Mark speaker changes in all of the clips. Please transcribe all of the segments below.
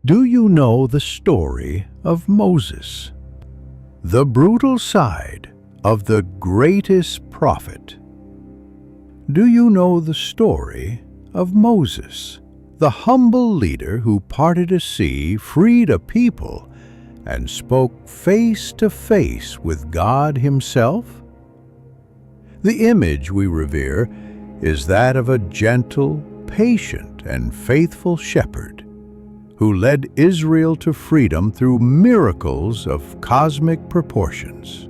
Speaker 1: Do you know the story of Moses? The brutal side of the greatest prophet. Do you know the story of Moses, the humble leader who parted a sea, freed a people, and spoke face to face with God Himself? The image we revere is that of a gentle, patient, and faithful shepherd who led Israel to freedom through miracles of cosmic proportions.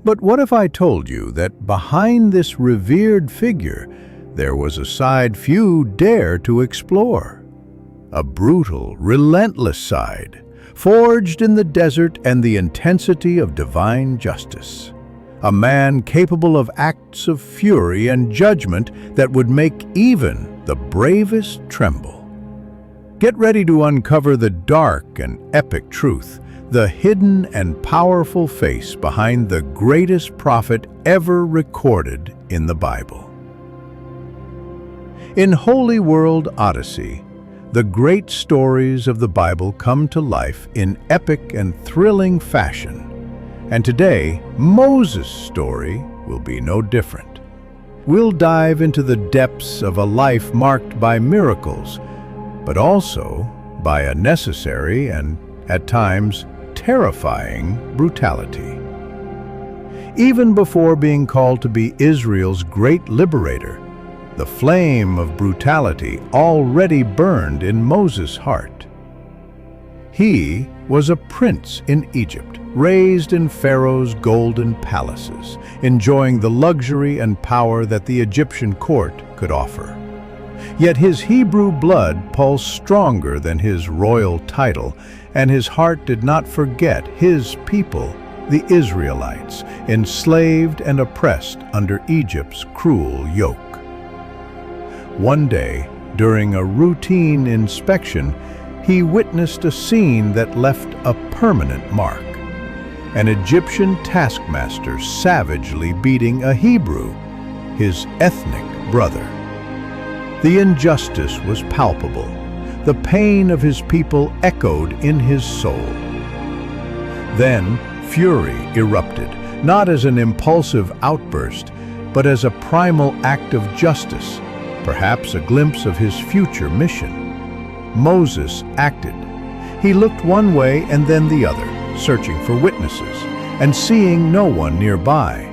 Speaker 1: But what if I told you that behind this revered figure there was a side few dare to explore? A brutal, relentless side, forged in the desert and the intensity of divine justice. A man capable of acts of fury and judgment that would make even the bravest tremble. Get ready to uncover the dark and epic truth, the hidden and powerful face behind the greatest prophet ever recorded in the Bible. In Holy World Odyssey, the great stories of the Bible come to life in epic and thrilling fashion. And today, Moses' story will be no different. We'll dive into the depths of a life marked by miracles, but also by a necessary and, at times, terrifying brutality. Even before being called to be Israel's great liberator, the flame of brutality already burned in Moses' heart. He was a prince in Egypt, raised in Pharaoh's golden palaces, enjoying the luxury and power that the Egyptian court could offer. Yet his Hebrew blood pulsed stronger than his royal title, and his heart did not forget his people, the Israelites, enslaved and oppressed under Egypt's cruel yoke. One day, during a routine inspection, he witnessed a scene that left a permanent mark. An Egyptian taskmaster savagely beating a Hebrew, his ethnic brother. The injustice was palpable. The pain of his people echoed in his soul. Then fury erupted, not as an impulsive outburst, but as a primal act of justice, perhaps a glimpse of his future mission. Moses acted. He looked one way and then the other, searching for witnesses, and seeing no one nearby.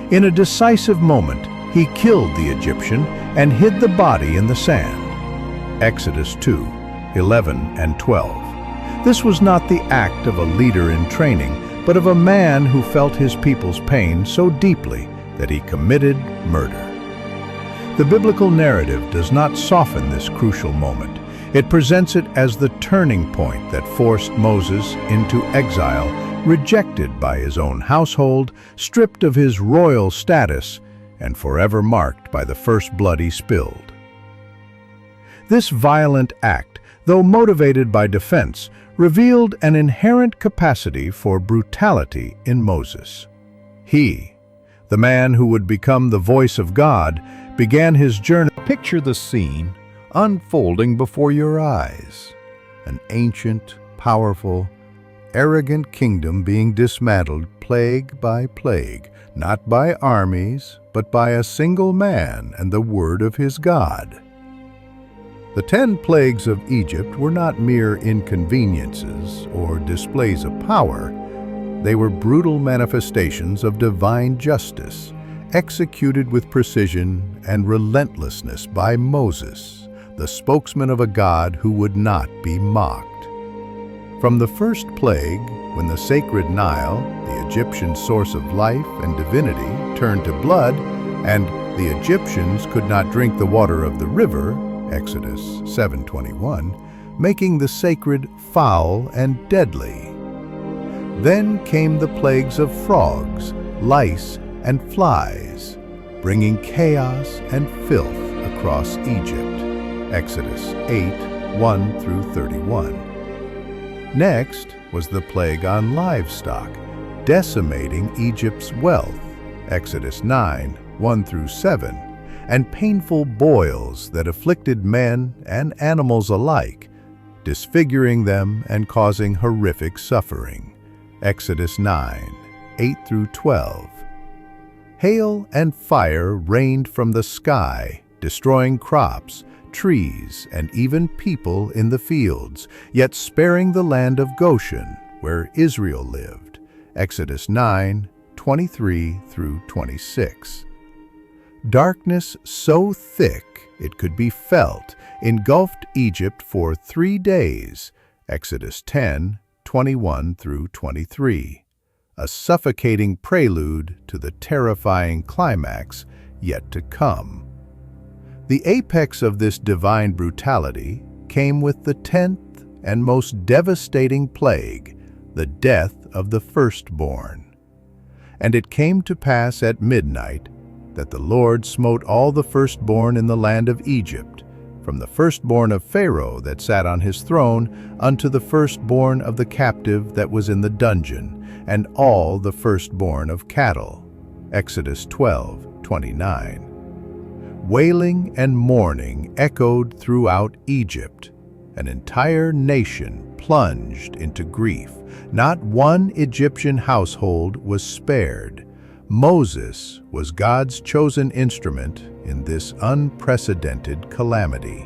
Speaker 1: In a decisive moment, he killed the Egyptian and hid the body in the sand. Exodus 2:11 and 12. This was not the act of a leader in training, but of a man who felt his people's pain so deeply that he committed murder. The biblical narrative does not soften this crucial moment. It presents it as the turning point that forced Moses into exile, rejected by his own household, stripped of his royal status, and forever marked by the first blood he spilled. This violent act, though motivated by defense, revealed an inherent capacity for brutality in Moses. He, the man who would become the voice of God, began his journey. Picture the scene unfolding before your eyes. An ancient, powerful, arrogant kingdom being dismantled plague by plague, not by armies, but by a single man and the word of his God. The 10 plagues of Egypt were not mere inconveniences or displays of power. They were brutal manifestations of divine justice, executed with precision and relentlessness by Moses, the spokesman of a God who would not be mocked. From the first plague, when the sacred Nile, the Egyptian source of life and divinity, turned to blood, and the Egyptians could not drink the water of the river, Exodus 7:21, making the sacred foul and deadly. Then came the plagues of frogs, lice, and flies, bringing chaos and filth across Egypt, Exodus 8:1-31. Next was the plague on livestock, decimating Egypt's wealth, Exodus 9:1-7, and painful boils that afflicted men and animals alike, disfiguring them and causing horrific suffering. Exodus 9, 8 through 12. Hail and fire rained from the sky, destroying crops, trees, and even people in the fields, yet sparing the land of Goshen, where Israel lived. Exodus 9, 23 through 26. Darkness so thick it could be felt engulfed Egypt for 3 days. Exodus 10, 21 through 23. A suffocating prelude to the terrifying climax yet to come. The apex of this divine brutality came with the 10th and most devastating plague, the death of the firstborn. And it came to pass at midnight that the Lord smote all the firstborn in the land of Egypt, from the firstborn of Pharaoh that sat on his throne unto the firstborn of the captive that was in the dungeon, and all the firstborn of cattle. Exodus 12, 29. Wailing and mourning echoed throughout Egypt. An entire nation plunged into grief. Not one Egyptian household was spared. Moses was God's chosen instrument in this unprecedented calamity.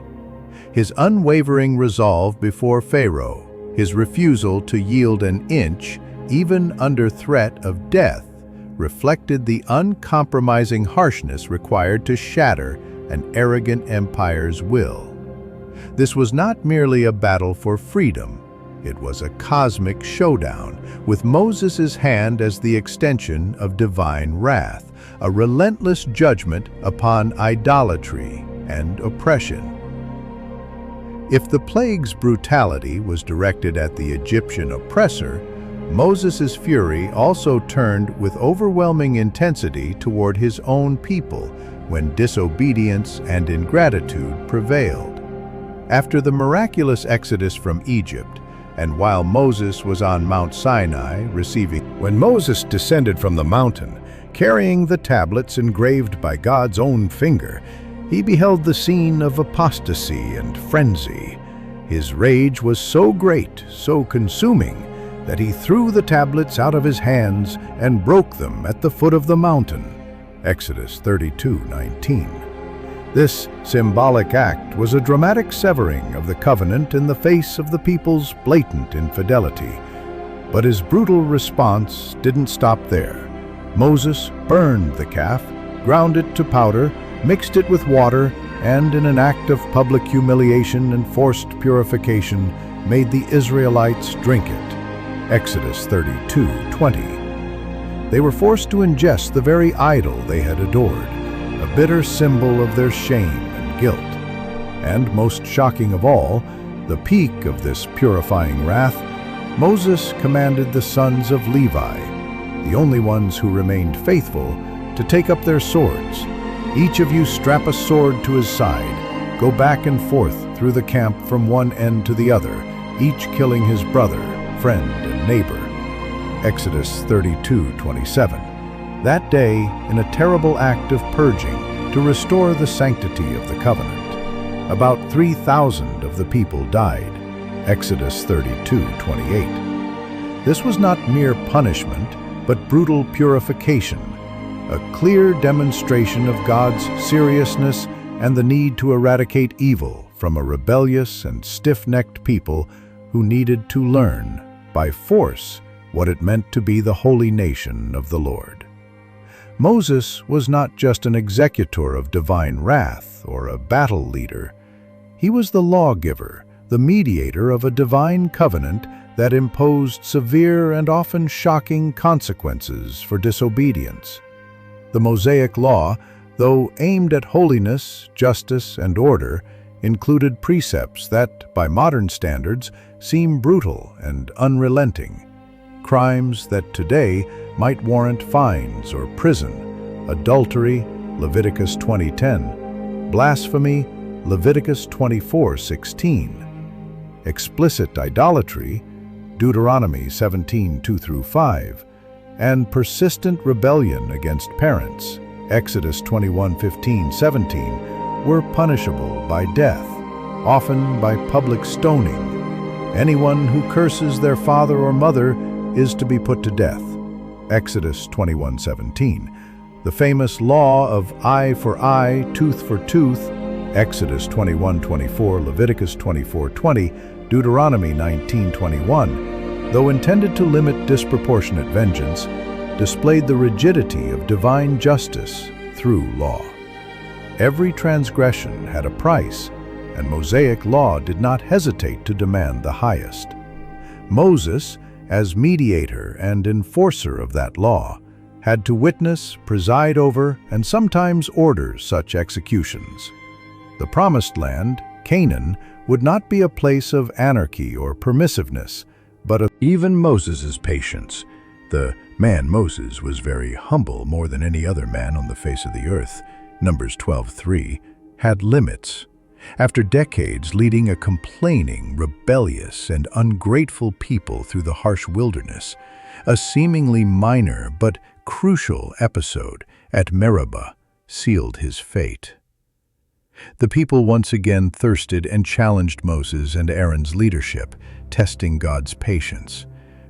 Speaker 1: His unwavering resolve before Pharaoh, his refusal to yield an inch, even under threat of death, reflected the uncompromising harshness required to shatter an arrogant empire's will. This was not merely a battle for freedom. It was a cosmic showdown, with Moses' hand as the extension of divine wrath, a relentless judgment upon idolatry and oppression. If the plague's brutality was directed at the Egyptian oppressor, Moses' fury also turned with overwhelming intensity toward his own people when disobedience and ingratitude prevailed. After the miraculous exodus from Egypt, and while Moses was on Mount Sinai When Moses descended from the mountain, carrying the tablets engraved by God's own finger, he beheld the scene of apostasy and frenzy. His rage was so great, so consuming, that he threw the tablets out of his hands and broke them at the foot of the mountain. Exodus 32:19. This symbolic act was a dramatic severing of the covenant in the face of the people's blatant infidelity. But his brutal response didn't stop there. Moses burned the calf, ground it to powder, mixed it with water, and in an act of public humiliation and forced purification, made the Israelites drink it. Exodus 32:20. They were forced to ingest the very idol they had adored, a bitter symbol of their shame and guilt. And most shocking of all, the peak of this purifying wrath, Moses commanded the sons of Levi, the only ones who remained faithful, to take up their swords. Each of you strap a sword to his side, go back and forth through the camp from one end to the other, each killing his brother, friend, and neighbor. Exodus 32:27. That day, in a terrible act of purging to restore the sanctity of the covenant, about 3,000 of the people died. Exodus 32:28. This was not mere punishment, but brutal purification, a clear demonstration of God's seriousness and the need to eradicate evil from a rebellious and stiff-necked people who needed to learn, by force, what it meant to be the holy nation of the Lord. Moses was not just an executor of divine wrath or a battle leader. He was the lawgiver, the mediator of a divine covenant that imposed severe and often shocking consequences for disobedience. The Mosaic Law, though aimed at holiness, justice, and order, included precepts that, by modern standards, seem brutal and unrelenting. Crimes that today might warrant fines or prison: adultery, Leviticus 20:10; blasphemy, Leviticus 24:16; explicit idolatry, Deuteronomy 17:2-5; and persistent rebellion against parents, Exodus 21:15-17, were punishable by death, often by public stoning, Anyone who curses their father or mother is to be put to death. Exodus 21:17. The famous law of eye for eye, tooth for tooth, Exodus 21:24, Leviticus 24:20, Deuteronomy 19:21, though intended to limit disproportionate vengeance, displayed the rigidity of divine justice through law. Every transgression had a price, and Mosaic law did not hesitate to demand the highest. Moses, as mediator and enforcer of that law, had to witness, preside over, and sometimes order such executions. The Promised Land, Canaan, would not be a place of anarchy or permissiveness, but of even Moses' patience. The man Moses was very humble, more than any other man on the face of the earth. Numbers 12:3, had limits. After decades leading a complaining, rebellious, and ungrateful people through the harsh wilderness, a seemingly minor but crucial episode at Meribah sealed his fate. The people once again thirsted and challenged Moses and Aaron's leadership, testing God's patience.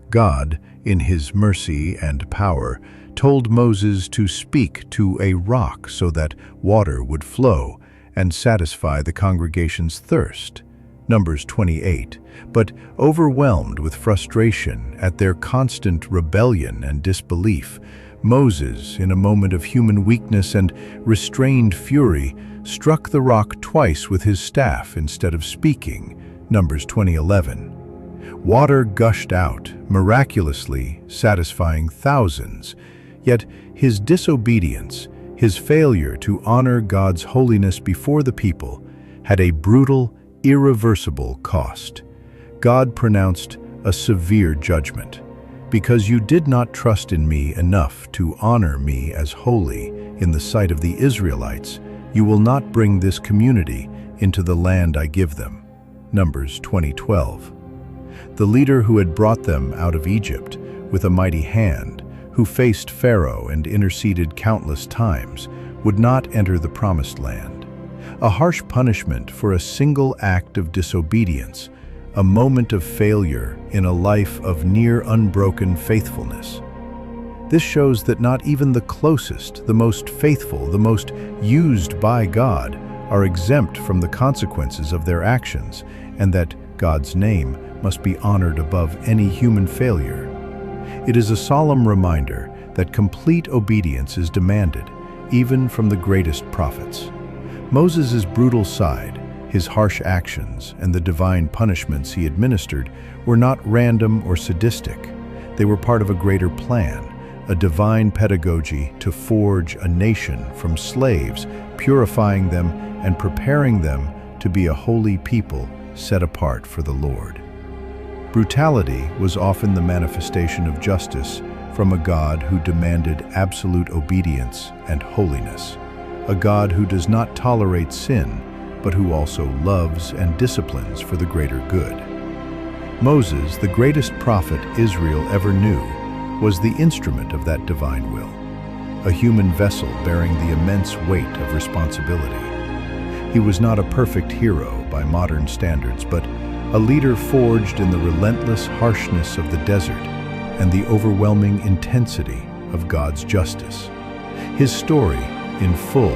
Speaker 1: God, in his mercy and power, told Moses to speak to a rock so that water would flow and satisfy the congregation's thirst. Numbers 28. But overwhelmed with frustration at their constant rebellion and disbelief, Moses, in a moment of human weakness and restrained fury, struck the rock twice with his staff instead of speaking. Numbers 20:11. Water gushed out, miraculously satisfying thousands. Yet his disobedience, his failure to honor God's holiness before the people, had a brutal, irreversible cost. God pronounced a severe judgment. Because you did not trust in me enough to honor me as holy in the sight of the Israelites, you will not bring this community into the land I give them. Numbers 20:12. The leader who had brought them out of Egypt with a mighty hand, who faced Pharaoh and interceded countless times, would not enter the Promised Land. A harsh punishment for a single act of disobedience, a moment of failure in a life of near unbroken faithfulness. This shows that not even the closest, the most faithful, the most used by God are exempt from the consequences of their actions, and that God's name must be honored above any human failure. It is a solemn reminder that complete obedience is demanded, even from the greatest prophets. Moses' brutal side, his harsh actions, and the divine punishments he administered were not random or sadistic. They were part of a greater plan, a divine pedagogy to forge a nation from slaves, purifying them and preparing them to be a holy people set apart for the Lord. Brutality was often the manifestation of justice from a God who demanded absolute obedience and holiness, a God who does not tolerate sin, but who also loves and disciplines for the greater good. Moses, the greatest prophet Israel ever knew, was the instrument of that divine will, a human vessel bearing the immense weight of responsibility. He was not a perfect hero by modern standards, but a leader forged in the relentless harshness of the desert and the overwhelming intensity of God's justice. His story, in full,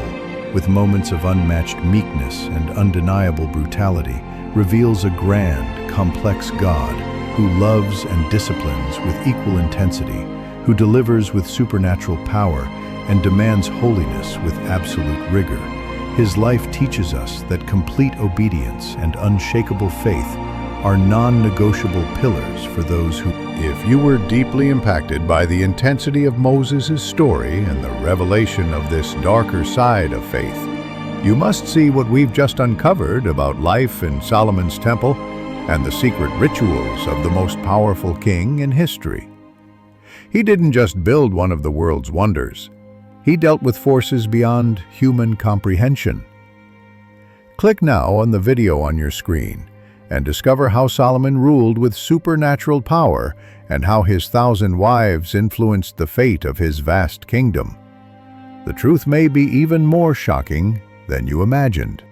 Speaker 1: with moments of unmatched meekness and undeniable brutality, reveals a grand, complex God who loves and disciplines with equal intensity, who delivers with supernatural power and demands holiness with absolute rigor. His life teaches us that complete obedience and unshakable faith are non-negotiable pillars for those who... If you were deeply impacted by the intensity of Moses' story and the revelation of this darker side of faith, you must see what we've just uncovered about life in Solomon's temple and the secret rituals of the most powerful king in history. He didn't just build one of the world's wonders. He dealt with forces beyond human comprehension. Click now on the video on your screen and discover how Solomon ruled with supernatural power and how his 1,000 wives influenced the fate of his vast kingdom. The truth may be even more shocking than you imagined.